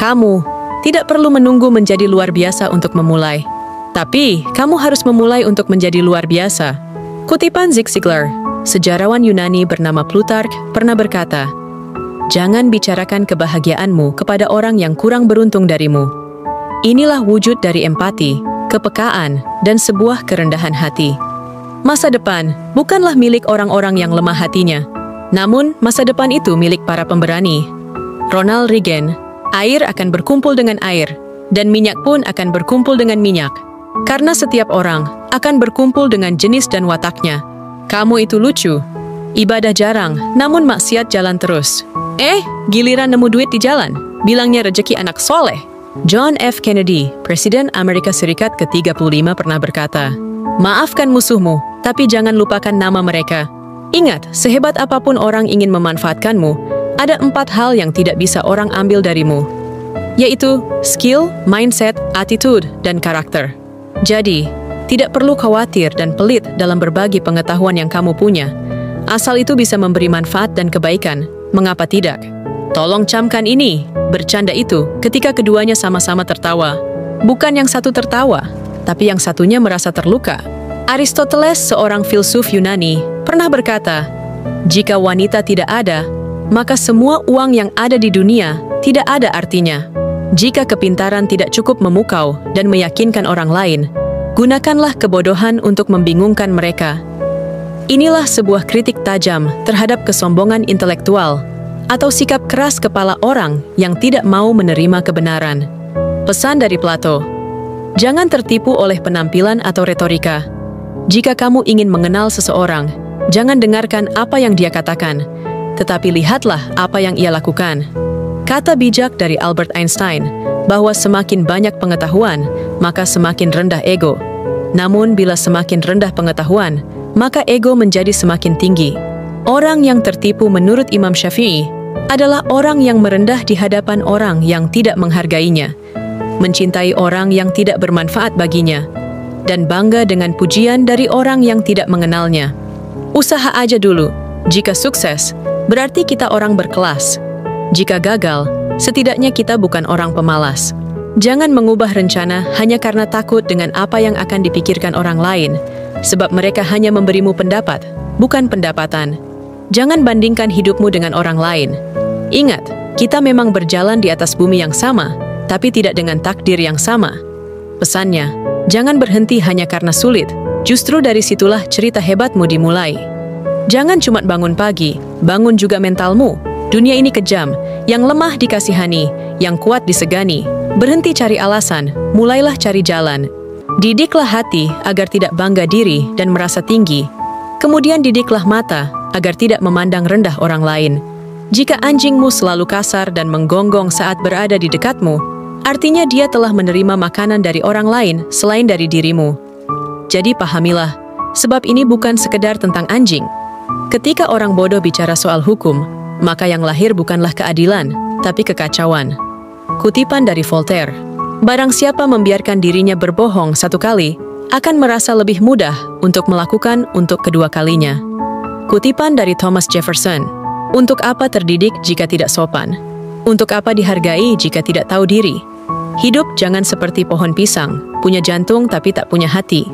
Kamu tidak perlu menunggu menjadi luar biasa untuk memulai. Tapi, kamu harus memulai untuk menjadi luar biasa. Kutipan Zig Ziglar, sejarawan Yunani bernama Plutarch, pernah berkata, "Jangan bicarakan kebahagiaanmu kepada orang yang kurang beruntung darimu." Inilah wujud dari empati, kepekaan, dan sebuah kerendahan hati. Masa depan bukanlah milik orang-orang yang lemah hatinya, namun masa depan itu milik para pemberani. Ronald Reagan, air akan berkumpul dengan air, dan minyak pun akan berkumpul dengan minyak. Karena setiap orang akan berkumpul dengan jenis dan wataknya. Kamu itu lucu. Ibadah jarang, namun maksiat jalan terus. Giliran nemu duit di jalan, bilangnya rejeki anak soleh. John F. Kennedy, Presiden Amerika Serikat ke-35 pernah berkata, "Maafkan musuhmu, tapi jangan lupakan nama mereka." Ingat, sehebat apapun orang ingin memanfaatkanmu, ada 4 hal yang tidak bisa orang ambil darimu, yaitu skill, mindset, attitude, dan karakter. Jadi, tidak perlu khawatir dan pelit dalam berbagi pengetahuan yang kamu punya. Asal itu bisa memberi manfaat dan kebaikan, mengapa tidak? Tolong camkan ini, bercanda itu, ketika keduanya sama-sama tertawa. Bukan yang satu tertawa, tapi yang satunya merasa terluka. Aristoteles, seorang filsuf Yunani, pernah berkata, "Jika wanita tidak ada, maka semua uang yang ada di dunia tidak ada artinya. Jika kepintaran tidak cukup memukau dan meyakinkan orang lain, gunakanlah kebodohan untuk membingungkan mereka." Inilah sebuah kritik tajam terhadap kesombongan intelektual atau sikap keras kepala orang yang tidak mau menerima kebenaran. Pesan dari Plato, jangan tertipu oleh penampilan atau retorika. Jika kamu ingin mengenal seseorang, jangan dengarkan apa yang dia katakan, tetapi lihatlah apa yang ia lakukan. Kata bijak dari Albert Einstein, bahwa semakin banyak pengetahuan, maka semakin rendah ego. Namun bila semakin rendah pengetahuan, maka ego menjadi semakin tinggi. Orang yang tertipu menurut Imam Syafi'i adalah orang yang merendah di hadapan orang yang tidak menghargainya, mencintai orang yang tidak bermanfaat baginya, dan bangga dengan pujian dari orang yang tidak mengenalnya. Usaha aja dulu. Jika sukses, berarti kita orang berkelas. Jika gagal, setidaknya kita bukan orang pemalas. Jangan mengubah rencana hanya karena takut dengan apa yang akan dipikirkan orang lain, sebab mereka hanya memberimu pendapat, bukan pendapatan. Jangan bandingkan hidupmu dengan orang lain. Ingat, kita memang berjalan di atas bumi yang sama, tapi tidak dengan takdir yang sama. Pesannya, jangan berhenti hanya karena sulit, justru dari situlah cerita hebatmu dimulai. Jangan cuma bangun pagi, bangun juga mentalmu. Dunia ini kejam, yang lemah dikasihani, yang kuat disegani. Berhenti cari alasan, mulailah cari jalan. Didiklah hati agar tidak bangga diri dan merasa tinggi. Kemudian didiklah mata agar tidak memandang rendah orang lain. Jika anjingmu selalu kasar dan menggonggong saat berada di dekatmu, artinya dia telah menerima makanan dari orang lain selain dari dirimu. Jadi pahamilah, sebab ini bukan sekedar tentang anjing. Ketika orang bodoh bicara soal hukum, maka yang lahir bukanlah keadilan, tapi kekacauan. Kutipan dari Voltaire, barang siapa membiarkan dirinya berbohong satu kali, akan merasa lebih mudah untuk melakukan untuk kedua kalinya. Kutipan dari Thomas Jefferson, untuk apa terdidik jika tidak sopan? Untuk apa dihargai jika tidak tahu diri? Hidup jangan seperti pohon pisang, punya jantung tapi tak punya hati.